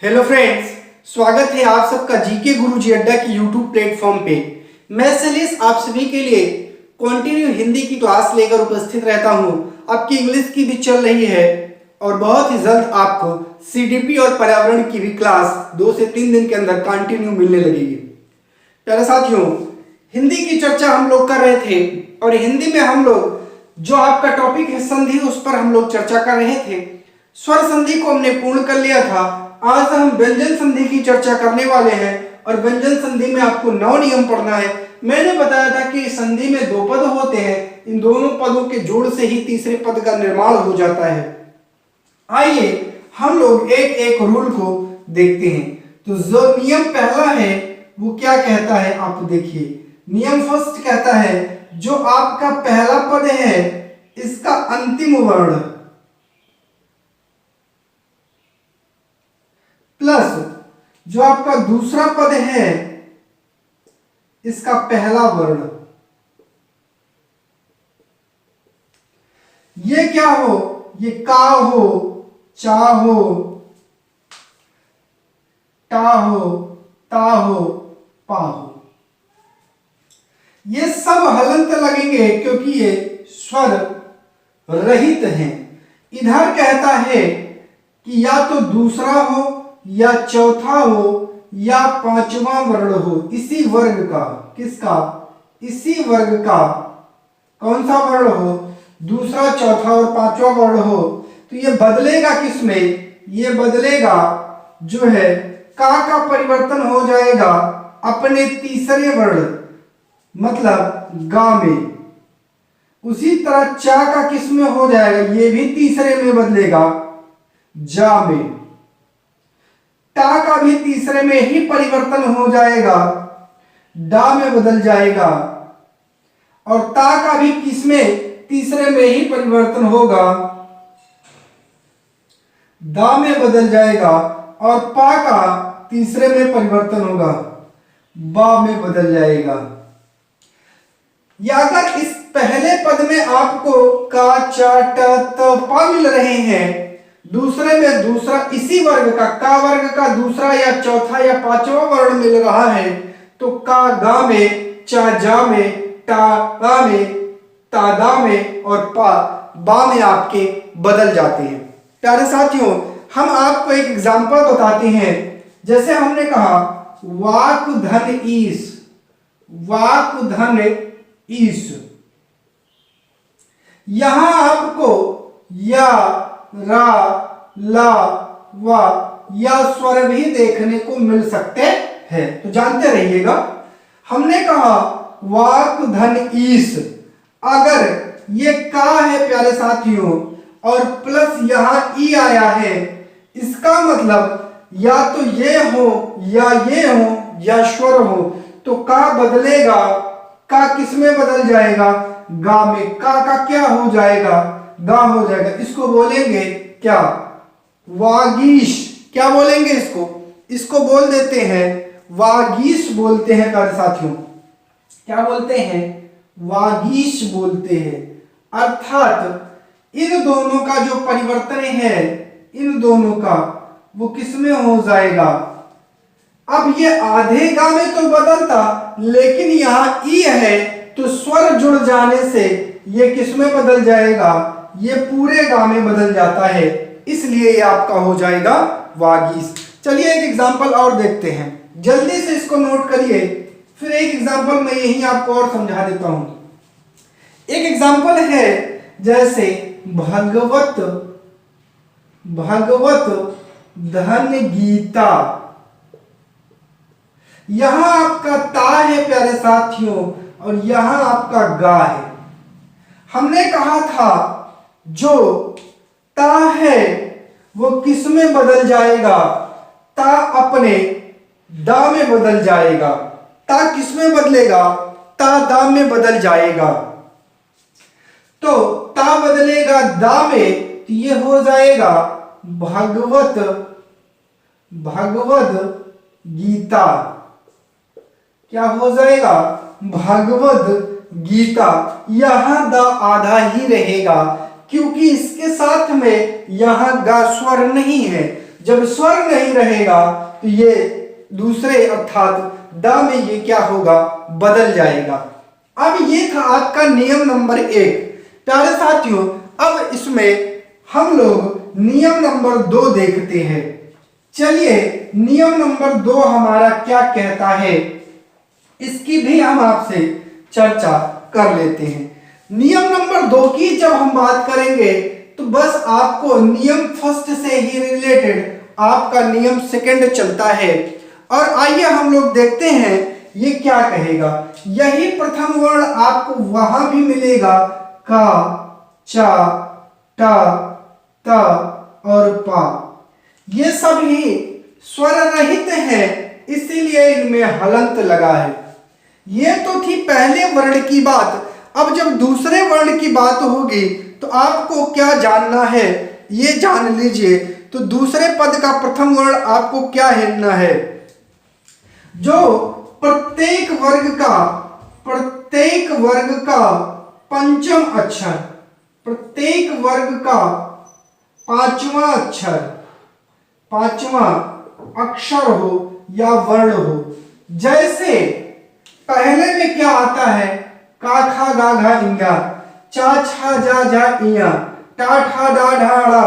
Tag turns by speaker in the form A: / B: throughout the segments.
A: Hello friends, स्वागत है आप सबका जीके गुरुजी अड्डा की यूट्यूब प्लेटफॉर्म पे। मैं सलीस आप सभी के लिए कंटिन्यू हिंदी की क्लास लेकर उपस्थित रहता हूं। आपकी इंग्लिश की भी चल रही है और बहुत ही जल्द आपको सीडीपी और पर्यावरण की भी क्लास 2 से 3 दिन के अंदर कंटिन्यू मिलने लगेगी। प्यारे साथियों, हिंदी की चर्चा हम लोग कर रहे थे और हिंदी में हम लोग जो आपका टॉपिक है संधि, उस पर हम लोग चर्चा कर रहे थे। स्वर संधि को हमने पूर्ण कर लिया था। आज हम व्यंजन संधि की चर्चा करने वाले हैं और व्यंजन संधि में आपको 9 नियम पढ़ना है। मैंने बताया था कि संधि में 2 पद होते हैं, इन दोनों पदों के जोड़ से ही तीसरे पद का निर्माण हो जाता है। आइए हम लोग एक एक रूल को देखते हैं। तो जो नियम पहला है वो क्या कहता है, आप देखिए। नियम फर्स्ट कहता है जो आपका पहला पद है इसका अंतिम वर्ण प्लस जो आपका दूसरा पद है इसका पहला वर्ण, ये क्या हो, ये का हो, चा हो, टा हो, ता हो, पा हो, ये सब हलंत लगेंगे क्योंकि ये स्वर रहित हैं। इधर कहता है कि या तो दूसरा हो या चौथा हो या पांचवा वर्ण हो, इसी वर्ग का, किसका, इसी वर्ग का कौन सा वर्ण हो, दूसरा, चौथा और पांचवा वर्ण हो। तो ये बदलेगा किसमें, ये बदलेगा जो है का परिवर्तन हो जाएगा अपने तीसरे वर्ण मतलब गा में। उसी तरह चा का किस में हो जाएगा, ये भी तीसरे में बदलेगा जा में। टा का भी तीसरे में ही परिवर्तन हो जाएगा, डा में बदल जाएगा। और ता का भी किसमें, तीसरे में ही परिवर्तन होगा, दा में बदल जाएगा। और पा का तीसरे में परिवर्तन होगा, बा में बदल जाएगा। या अगर इस पहले पद में आपको का, चा, ट, त, पा मिल रहे हैं, दूसरे में दूसरा इसी वर्ग का वर्ग का दूसरा या चौथा या पांचवा वर्ण मिल रहा है, तो का गा में, चा जा में, टा गा में, ता दा में और पा बा में आपके बदल जाते हैं। प्यारे साथियों, हम आपको एक एग्जांपल बताते हैं। जैसे हमने कहा वाक धन ईस, वाक धन ईस, यहां आपको या, रा, ला, वा या स्वर भी देखने को मिल सकते हैं, तो जानते रहिएगा। हमने कहा वाक धन ईस, अगर ये का है प्यारे साथियों और प्लस यहां ई आया है, इसका मतलब या तो ये हो या ये हो या स्वर हो। तो का बदलेगा, का किस में बदल जाएगा, गा में। का क्या हो जाएगा, गा हो जाएगा। इसको बोलेंगे क्या, वागीश। क्या बोलेंगे इसको, इसको बोल देते हैं वागीश बोलते हैं प्यारे साथियों। क्या बोलते हैं, वागीश बोलते हैं। अर्थात इन दोनों का जो परिवर्तन है, इन दोनों का वो किसमें हो जाएगा। अब ये आधे गा में तो बदलता, लेकिन यहां ई है तो स्वर जुड़ जाने से ये किसमें बदल जाएगा, ये पूरे गा में बदल जाता है, इसलिए ये आपका हो जाएगा वागीश। चलिए एक एग्जांपल और देखते हैं, जल्दी से इसको नोट करिए, फिर एक एग्जांपल मैं यही आपको और समझा देता हूं। एक एग्जांपल है जैसे भगवत, भगवत धन गीता। यहां आपका ता है प्यारे साथियों और यहां आपका गा है। हमने कहा था जो ता है वो किस में बदल जाएगा, ता अपने दा में बदल जाएगा। ता किस में बदलेगा, ता दा में बदल जाएगा। तो ता बदलेगा दा में, तो ये हो जाएगा भगवत, भगवद गीता। क्या हो जाएगा, भगवद गीता। यहां दा आधा ही रहेगा क्योंकि इसके साथ में यहां गा स्वर नहीं है, जब स्वर नहीं रहेगा तो ये दूसरे अर्थात द में ये क्या होगा, बदल जाएगा। अब ये था आपका नियम नंबर 1। प्यारे साथियों, अब इसमें हम लोग नियम नंबर 2 देखते हैं। चलिए नियम नंबर 2 हमारा क्या कहता है, इसकी भी हम आपसे चर्चा कर लेते हैं। नियम नंबर 2 की जब हम बात करेंगे तो बस आपको नियम फर्स्ट से ही रिलेटेड आपका नियम सेकंड चलता है। और आइए हम लोग देखते हैं ये क्या कहेगा। यही प्रथम वर्ण आपको वहां भी मिलेगा, का, चा, टा, ता और पा। ये सभी स्वर रहित है, इसीलिए इनमें हलंत लगा है। ये तो थी पहले वर्ण की बात। अब जब दूसरे वर्ण की बात होगी तो आपको क्या जानना है ये जान लीजिए। तो दूसरे पद का प्रथम वर्ण आपको क्या हेरना है, जो प्रत्येक वर्ग का पंचम अक्षर, प्रत्येक वर्ग का पांचवा अक्षर हो या वर्ण हो। जैसे पहले में क्या आता है, का खा गा घा इंगा, चा छा जा जा इया, टा ठा डा ढा ड़ा,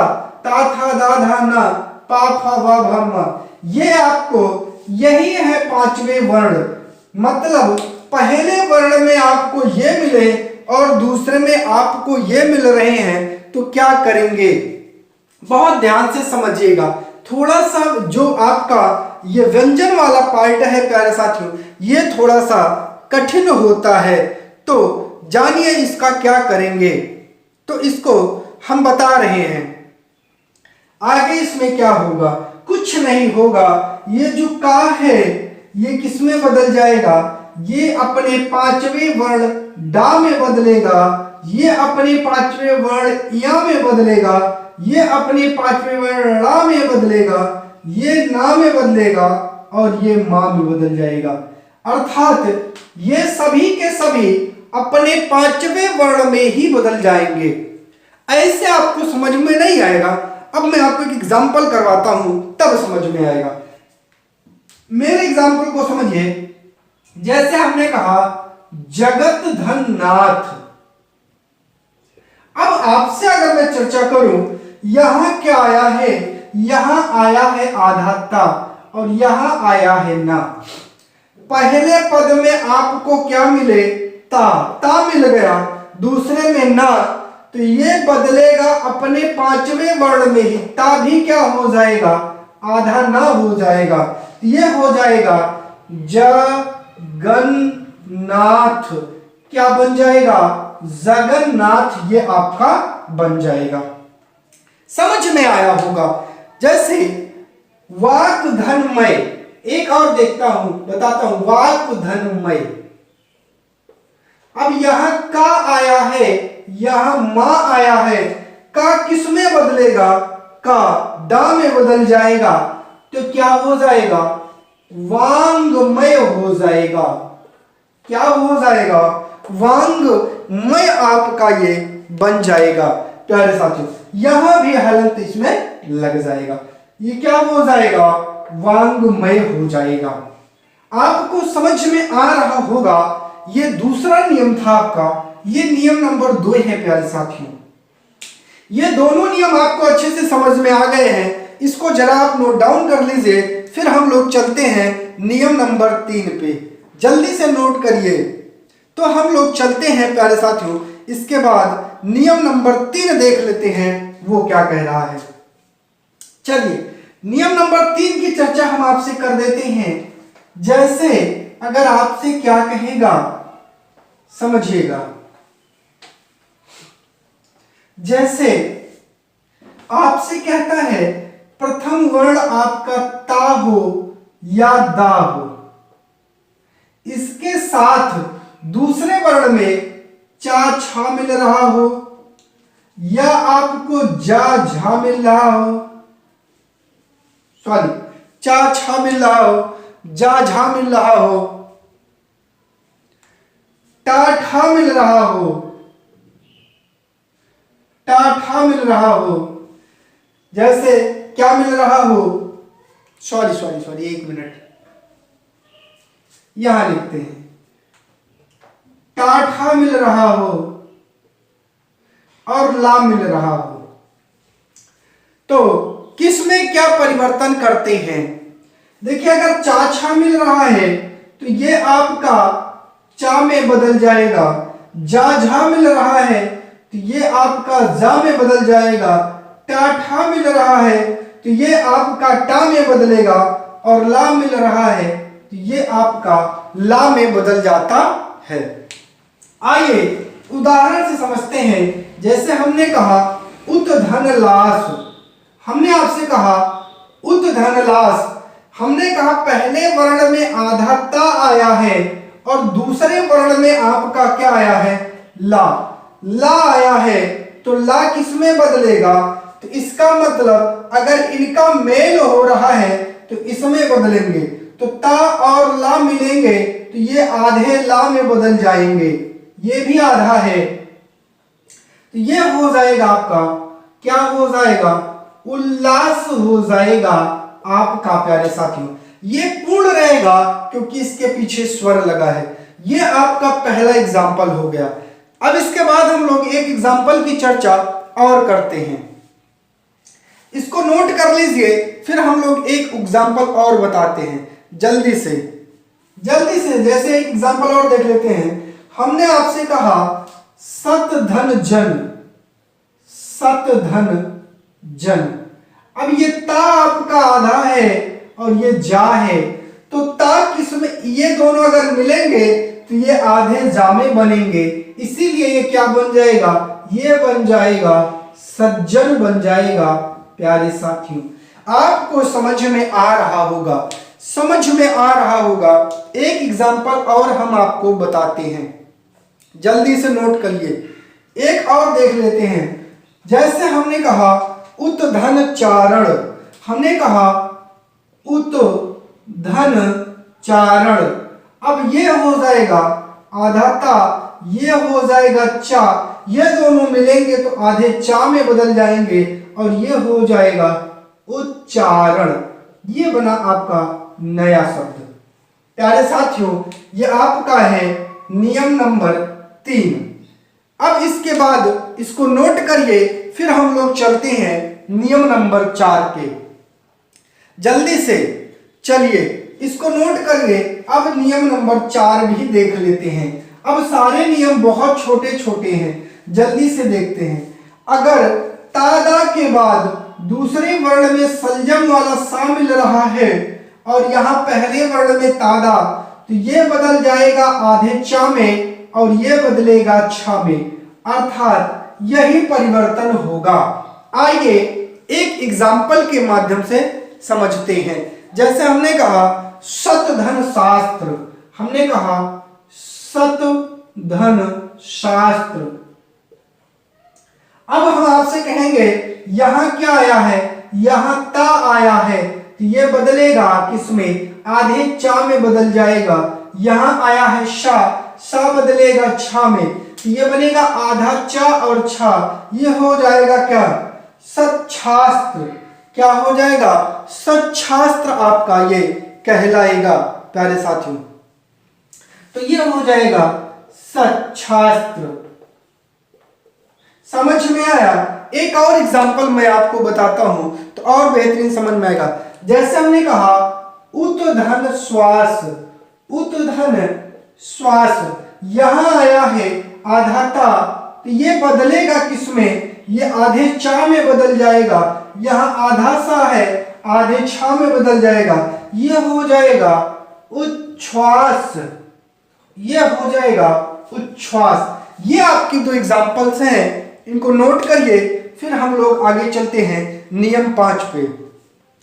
A: ता था दा धा ना, पा फा वा भा मा। ये आपको यही है पांचवे वर्ण। मतलब पहले वर्ण में आपको ये मिले और दूसरे में आपको ये मिल रहे हैं तो क्या करेंगे, बहुत ध्यान से समझिएगा। थोड़ा सा जो आपका ये व्यंजन वाला पार्ट है प्यारे साथियों, ये थोड़ा सा कठिन होता है। तो जानिए इसका क्या करेंगे, तो इसको हम बता रहे हैं। आगे इसमें क्या होगा, कुछ नहीं होगा। ये जो का है ये किसमें बदल जाएगा, ये अपने पांचवें वर्ण डा में बदलेगा, ये अपने पांचवें वर्ण या में बदलेगा, ये अपने पांचवें वर्ण ला में बदलेगा, ये ना में बदलेगा और ये मां में बदल जाएगा। अर्थात ये सभी के सभी अपने पांचवें वर्ण में ही बदल जाएंगे। ऐसे आपको समझ में नहीं आएगा। अब मैं आपको एक एग्जांपल करवाता हूं तब समझ में आएगा। मेरे एग्जांपल को समझिए। जैसे हमने कहा जगत धन नाथ। अब आपसे अगर मैं चर्चा करूं, यहां क्या आया है, यहां आया है आधाता और यहां आया है ना। पहले पद में आपको क्या मिले, ता मिल गया, दूसरे में ना, तो ये बदलेगा अपने पांचवें वर्ण में ही। ता भी क्या हो जाएगा, आधा ना हो जाएगा, ये हो जाएगा जगन्नाथ। क्या बन जाएगा, जगन्नाथ, ये आपका बन जाएगा। समझ में आया होगा। जैसे वाक धनमय, एक और देखता हूं, बताता हूं, वाक धनमय। अब यहां का आया है, यहां मां आया है, का किस में बदलेगा, का डा में बदल जाएगा, तो क्या हो जाएगा, वांगमय हो जाएगा। क्या हो जाएगा, वांगमय आपका ये बन जाएगा। प्यारे साथियों, यहां भी हलंत इसमें लग जाएगा, ये क्या हो जाएगा, वांगमय हो जाएगा। आपको समझ में आ रहा होगा। ये दूसरा नियम था आपका, ये नियम नंबर 2 है प्यारे साथियों। ये दोनों नियम आपको अच्छे से समझ में आ गए हैं। इसको जरा आप नोट डाउन कर लीजिए, फिर हम लोग चलते हैं नियम नंबर 3 पे। जल्दी से नोट करिए। तो हम लोग चलते हैं प्यारे साथियों, इसके बाद नियम नंबर 3 देख लेते हैं वो क्या कह रहा है। चलिए नियम नंबर 3 की चर्चा हम आपसे कर देते हैं। जैसे अगर आपसे क्या कहेगा, समझिएगा। जैसे आपसे कहता है प्रथम वर्ण आपका ता हो या दा हो, इसके साथ दूसरे वर्ण में चा छा मिल रहा हो या आपको जा झा मिल रहा हो, सॉरी चा छा मिल रहा हो, जा झा मिल रहा हो, टा ठा मिल रहा हो, टा ठा मिल रहा हो। जैसे क्या मिल रहा हो, सॉरी 1 मिनट, यहां लिखते हैं, टाठा मिल रहा हो और ला मिल रहा हो, तो किसमें क्या परिवर्तन करते हैं? देखिए अगर चा छा मिल रहा है तो ये आपका चा में बदल जाएगा, जा झा मिल रहा है तो ये आपका जा में बदल जाएगा, टा ठा मिल रहा है तो ये आपका टा में बदलेगा, और ला मिल रहा है तो ये आपका ला में बदल जाता है। आइए उदाहरण से समझते हैं। जैसे हमने कहा उत धन लास, हमने आपसे कहा उत धन लास, हमने कहा पहले वर्ण में आधा ता आया है और दूसरे वर्ण में आपका क्या आया है, ला आया है, तो ला किस में बदलेगा, तो इसका मतलब अगर इनका मेल हो रहा है तो इसमें बदलेंगे, तो ता और ला मिलेंगे तो ये आधे ला में बदल जाएंगे, ये भी आधा है, तो ये हो जाएगा आपका, क्या हो जाएगा, उल्लास हो जाएगा आपका प्यारे साथियों। ये पूर्ण रहेगा क्योंकि इसके पीछे स्वर लगा है। ये आपका पहला एग्जाम्पल हो गया। अब इसके बाद हम लोग एक एग्जाम्पल की चर्चा और करते हैं, इसको नोट कर लीजिए, फिर हम लोग एक एग्जाम्पल और बताते हैं जल्दी से। जैसे एक एग्जाम्पल और देख लेते हैं। हमने आपसे कहा सत धन जन, अब ये ता आपका आधा है और ये जा है, तो ता किसमें, ये दोनों अगर मिलेंगे तो ये आधे जा में बनेंगे, इसीलिए ये क्या बन जाएगा, ये बन जाएगा सज्जन बन जाएगा। प्यारे साथियों आपको समझ में आ रहा होगा। एक एग्जाम्पल और हम आपको बताते हैं, जल्दी से नोट करिए। एक और देख लेते हैं। जैसे हमने कहा उत धन चारण, हमने कहा उत धन चारण, अब ये हो जाएगा आधा ता, ये हो जाएगा चा, ये दोनों मिलेंगे तो आधे चा में बदल जाएंगे और ये हो जाएगा उच्चारण। ये बना आपका नया शब्द। प्यारे साथियों ये आपका है नियम नंबर 3। अब इसके बाद इसको नोट करिए, फिर हम लोग चलते हैं नियम नंबर 4 के। जल्दी से चलिए इसको नोट करिए। अब नियम नंबर 4 भी देख लेते हैं। अब सारे नियम बहुत छोटे छोटे हैं, जल्दी से देखते हैं। अगर तादा के बाद दूसरे वर्ण में सलजम वाला सा मिल रहा है और यहाँ पहले वर्ण में तादा, तो ये बदल जाएगा आधे चा में और ये बदलेगा छा में, अर्थात यही परिवर्तन होगा। आइए एक एग्जाम्पल के माध्यम से समझते हैं। जैसे हमने कहा शतधन शास्त्र, हमने कहा शतधन शास्त्र। अब हम आपसे कहेंगे यहां क्या आया है, यहां ता आया है, तो ये बदलेगा किसमें, आधे चा में बदल जाएगा। यहां आया है शा, सा बदलेगा छा में, तो ये बनेगा आधा चा और छा, ये हो जाएगा क्या, सच्छास्त्र। क्या हो जाएगा, सच्छास्त्र आपका ये कहलाएगा। प्यारे साथियों तो ये हो जाएगा सच्छास्त्र। समझ में आया? एक और एग्जांपल मैं आपको बताता हूं तो और बेहतरीन समझ में आएगा। जैसे हमने कहा उत धन श्वास, उत धन श्वास, यहां आया है आधा ता, तो ये बदलेगा किसमें, ये आधे चा में बदल जाएगा। यहां आधा सा है, आधे छा में बदल जाएगा, ये हो जाएगा उच्छ्वास, ये हो जाएगा उच्छ्वास। ये आपकी दो एग्जांपल्स हैं, इनको नोट करिए, फिर हम लोग आगे चलते हैं नियम 5 पे।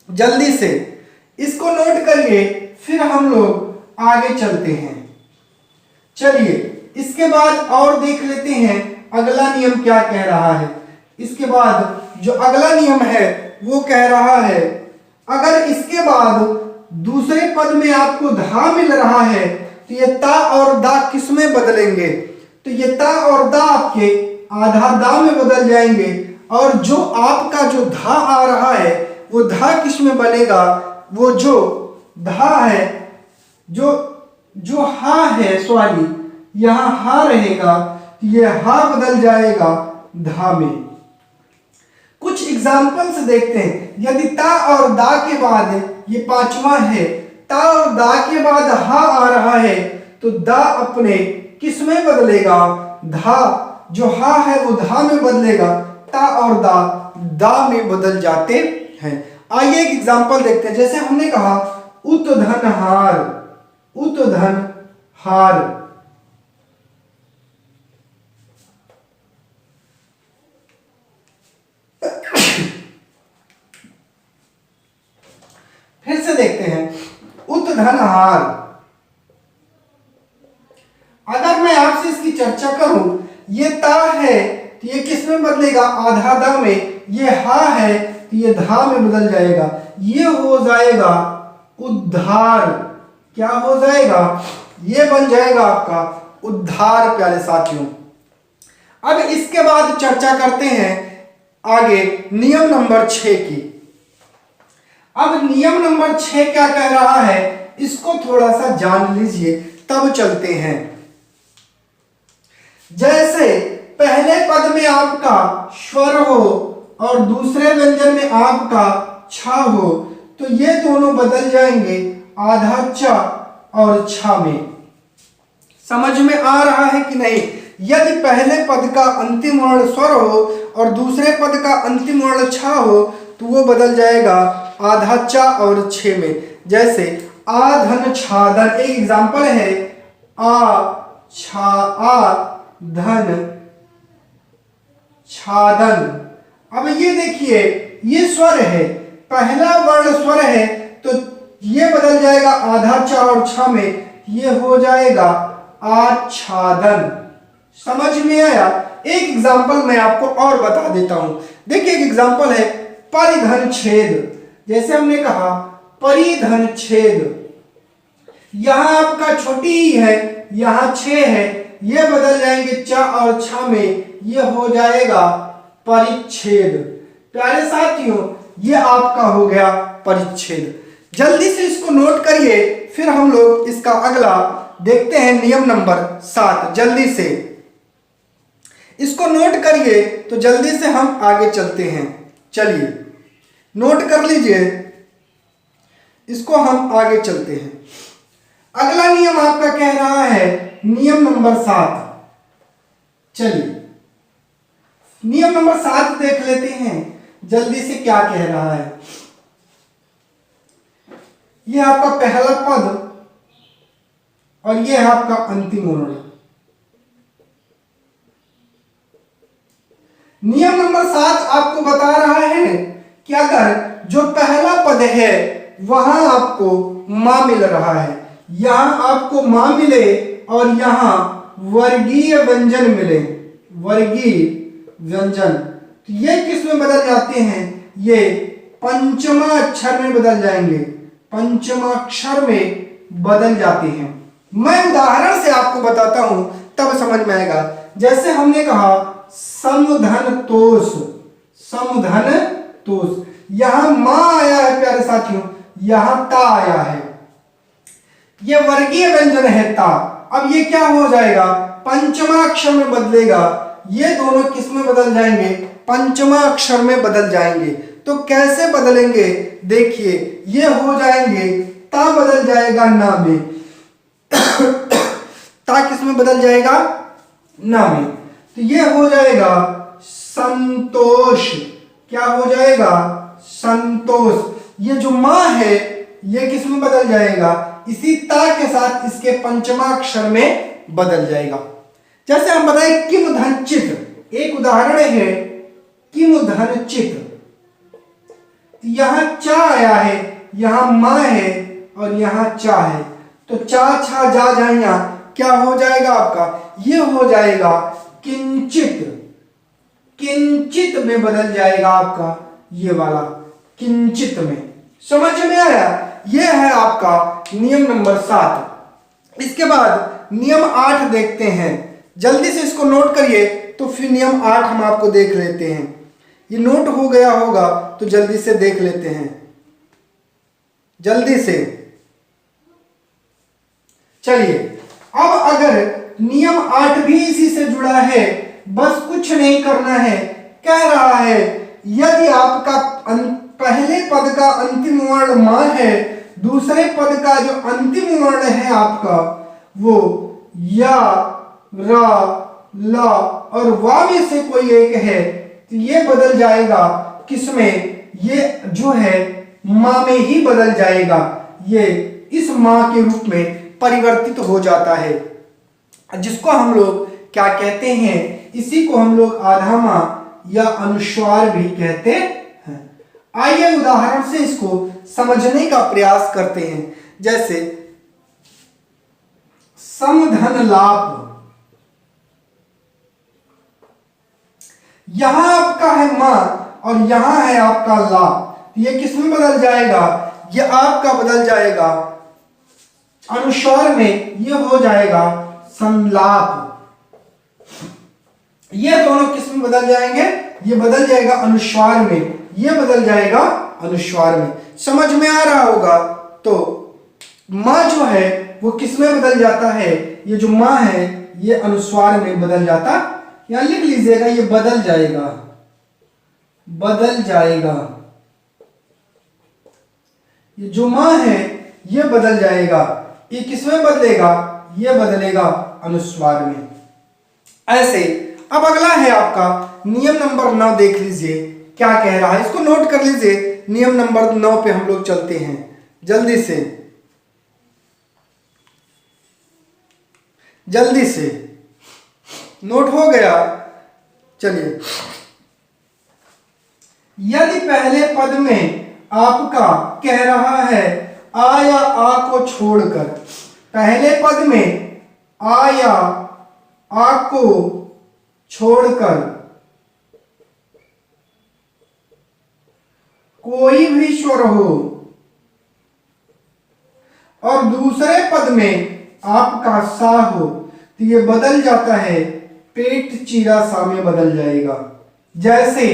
A: जल्दी से इसको नोट करिए, फिर हम लोग आगे चलते हैं। चलिए इसके बाद और देख लेते हैं अगला नियम क्या कह रहा है। इसके बाद जो अगला नियम है वो कह रहा है, अगर इसके बाद दूसरे पद में आपको धा मिल रहा है तो ये ता और दा किस में बदलेंगे, तो ये ता और दा आपके आधा दा में बदल जाएंगे, और जो आपका जो धा आ रहा है वो धा किस में बनेगा, वो जो धा है, जो हा है, सॉरी यहां हा रहेगा, ये हा बदल जाएगा धा में। कुछ एग्जाम्पल्स देखते हैं। यदि ता और दा के बाद, ये पांचवा है, ता और दा के बाद हा आ रहा है, तो दा अपने किस में बदलेगा, धा, जो हा है वो धा में बदलेगा, ता और दा में बदल जाते हैं। आइए एक एग्जांपल देखते हैं। जैसे हमने कहा उतधनहार, उतधनहार, फिर से देखते हैं उतधनहार। अगर मैं आपसे इसकी चर्चा करूं, ये ता है तो ये किस में बदलेगा, आधा दा में, ये हा है तो ये धा में बदल जाएगा, ये हो जाएगा उद्धार। क्या हो जाएगा, ये बन जाएगा आपका उद्धार प्यारे साथियों। अब इसके बाद चर्चा करते हैं आगे नियम नंबर 6 की। अब नियम नंबर 6 क्या कह रहा है, इसको थोड़ा सा जान लीजिए तब चलते हैं। जैसे पहले पद में आपका स्वर हो और दूसरे व्यंजन में आपका छा हो, तो ये दोनों बदल जाएंगे आधा चा और छा में। समझ में आ रहा है कि नहीं? यदि पहले पद का अंतिम वर्ण स्वर हो और दूसरे पद का अंतिम वर्ण छा हो, तो वो बदल जाएगा आधा चा और छे में। जैसे आधन छाधन, एक एग्जांपल है, आ धन छादन। अब ये देखिए, ये स्वर है, पहला वर्ण स्वर है, तो ये बदल जाएगा आधा चा और छा में, ये हो जाएगा आच्छादन। समझ में आया? एक एग्जांपल मैं आपको और बता देता हूं। देखिए एक एग्जांपल है परिधन छेद। जैसे हमने कहा परिधन छेद, यहां आपका छोटी ही है, यहां छे है, ये बदल जाएंगे चा और छा में, ये हो जाएगा परिच्छेद। प्यारे साथियों, ये आपका हो गया परिच्छेद। जल्दी से इसको नोट करिए, फिर हम लोग इसका अगला देखते हैं नियम नंबर 7। जल्दी से इसको नोट करिए तो जल्दी से हम आगे चलते हैं। चलिए नोट कर लीजिए, इसको हम आगे चलते हैं। अगला नियम आपका कह रहा है नियम नंबर 7। चलिए नियम नंबर 7 देख लेते हैं जल्दी से क्या कह रहा है। यह आपका पहला पद और यह है आपका अंतिम वर्ण। नियम नंबर 7 आपको बता रहा है कि अगर जो पहला पद है वहां आपको मां मिल रहा है, यहां आपको मां मिले और यहां वर्गीय व्यंजन मिले, वर्गीय व्यंजन, तो ये किस में बदल जाते हैं, ये पंचमा अक्षर में बदल जाएंगे, पंचमाक्षर में बदल जाते हैं। मैं उदाहरण से आपको बताता हूं तब समझ में आएगा। जैसे हमने कहा समधन तोष, समधन तोष, यहां मां आया है प्यारे साथियों, यहां ता आया है, ये वर्गीय व्यंजन है ता। अब ये क्या हो जाएगा, पंचमा अक्षर में बदलेगा, ये दोनों किस में बदल जाएंगे, पंचमा अक्षर में बदल जाएंगे। तो कैसे बदलेंगे, देखिए ये हो जाएंगे, ता बदल जाएगा ना में, ता किस में बदल जाएगा, ना में, तो ये हो जाएगा संतोष। क्या हो जाएगा, संतोष। ये जो मां है ये किस में बदल जाएगा, इसी ता के साथ इसके पंचमा अक्षर में बदल जाएगा। जैसे हम बताएं किम धन चित, एक उदाहरण है किम धन चित, यहां चा आया है, यहां मां है और यहां चा है, तो चा छा जा जाएगा, क्या हो जाएगा आपका, ये हो जाएगा किंचित, किंचित में बदल जाएगा आपका ये वाला, किंचित में। समझ में आया? यह है आपका नियम नंबर 7। इसके बाद नियम 8 देखते हैं, जल्दी से इसको नोट करिए तो फिर नियम 8 हम आपको देख लेते हैं। ये नोट हो गया होगा तो जल्दी से देख लेते हैं, जल्दी से। चलिए, अब अगर नियम 8 भी इसी से जुड़ा है, बस कुछ नहीं करना है। कह रहा है यदि आपका पहले पद का अंतिम वर्ण म है, दूसरे पद का जो अंतिम वर्ण है आपका वो या, रा, ला और वा में से कोई एक है, तो ये बदल जाएगा किसमें? ये जो है मां में ही बदल जाएगा। ये इस मां के रूप में परिवर्तित हो जाता है, जिसको हम लोग क्या कहते हैं? इसी को हम लोग आधा मां या अनुस्वार भी कहते हैं। आइए उदाहरण से इसको समझने का प्रयास करते हैं। जैसे समधन लाभ, यहां आपका है मां और यहां है आपका ला, तो ये किसमें बदल जाएगा? ये आपका बदल जाएगा अनुस्वार में, ये हो जाएगा संलाप। ये दोनों किस में बदल जाएंगे? ये बदल जाएगा अनुस्वार में, ये बदल जाएगा अनुस्वार में। समझ में आ रहा होगा? तो मां जो है वो किस में बदल जाता है? ये जो मां है ये अनुस्वार में बदल जाता, यहां लिख लीजिएगा, ये बदल जाएगा, बदल जाएगा। ये जो मां है ये बदल जाएगा। ये किसमें बदलेगा? ये बदलेगा अनुस्वार में। ऐसे अब अगला है आपका नियम नंबर 9। देख लीजिए क्या कह रहा है, इसको नोट कर लीजिए। नियम नंबर 9 पे हम लोग चलते हैं जल्दी से, जल्दी से। नोट हो गया? चलिए, यदि पहले पद में आपका कह रहा है आ या आ को छोड़कर, पहले पद में आ या आ को छोड़कर कोई भी स्वर हो और दूसरे पद में आपका सा हो, तो ये बदल जाता है पेट चीरा सा में बदल जाएगा। जैसे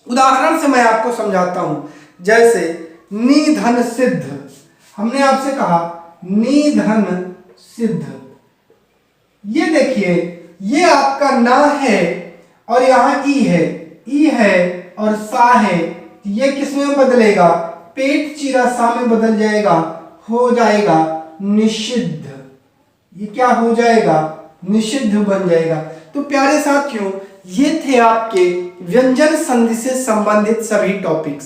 A: उदाहरण से मैं आपको समझाता हूं। जैसे निधन सिद्ध, हमने आपसे कहा निधन सिद्ध। ये देखिए, ये आपका ना है और यहां ई है, ई है और सा है, ये किस में बदलेगा? पेट चीरा सा में बदल जाएगा, हो जाएगा निषिद्ध। ये क्या हो जाएगा? निषिद्ध बन जाएगा। तो प्यारे साथियों, ये थे आपके व्यंजन संधि से संबंधित सभी टॉपिक्स।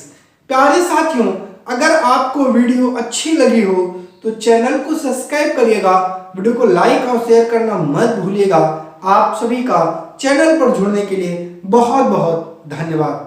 A: प्यारे साथियों, अगर आपको वीडियो अच्छी लगी हो तो चैनल को सब्सक्राइब करिएगा, वीडियो को लाइक और शेयर करना मत भूलिएगा। आप सभी का चैनल पर जुड़ने के लिए बहुत बहुत धन्यवाद।